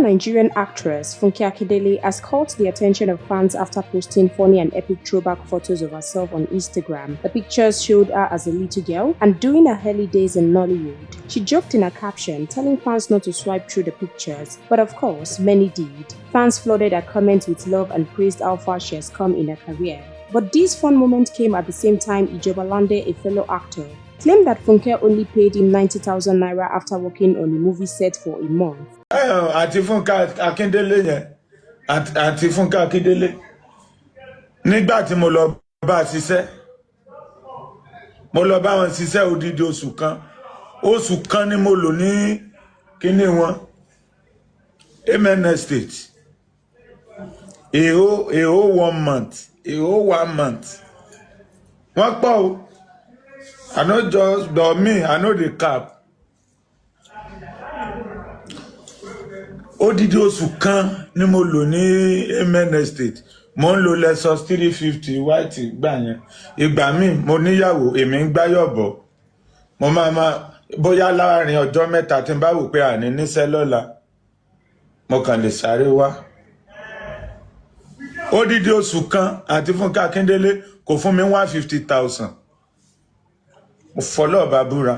Nigerian actress Funke Akindele has caught the attention of fans after posting funny and epic throwback photos of herself on Instagram. The pictures showed her as a little girl and during her early days in Nollywood. She joked in her caption, telling fans not to swipe through the pictures, but of course, many did. Fans flooded her comments with love and praised how far she has come in her career. But this fun moment came at the same time Ijoba Lande, a fellow actor, claimed that Funke only paid him 90,000 naira after working on a movie set for a month. Àti Funke Akindele yẹn àti Funke Akindele nígbà tí mo lọ bá ṣiṣẹ́ mo lọ bá wọn ṣiṣẹ́ odidi oṣù kan ni mo lò ní kíní wọn Amen Estate a whole 1 month wọ́n pọ̀ o I no just do me I know the cap odidi oṣù kan ni mo lò ní Amen Estate mo ń lo Lexus 350 white gbà yẹn ìgbà míì mo níyàwó èmi ń gbáyọ̀bọ̀ mo máa bóyá láàrin ọjọ́ mẹ́ta tí n bá wò pé àní níṣẹ́ lọ́la mo kàn lè sáré wá odidi oṣù kan àti Funke Akindele kò fún mi 150,000 mo fọlọ́ ọba búra.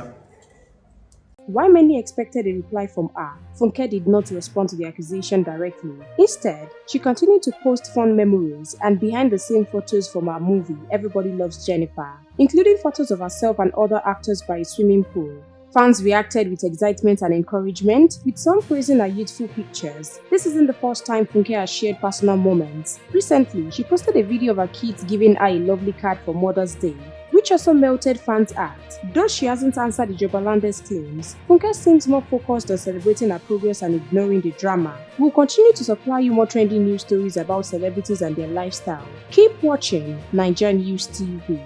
While many expected a reply from her, Funke did not respond to the accusation directly. Instead, she continued to post fun memories and behind-the-scenes photos from her movie Everybody Loves Jennifer, including photos of herself and other actors by a swimming pool. Fans reacted with excitement and encouragement, with some praising her youthful pictures. This isn't the first time Funke has shared personal moments. Recently, she posted a video of her kids giving her a lovely card for Mother's Day, which also melted fans' hearts. Though she hasn't answered Ijoba Lande's claims, Funke seems more focused on celebrating her progress and ignoring the drama. We'll continue to supply you more trending news stories about celebrities and their lifestyle. Keep watching NaijaNews TV.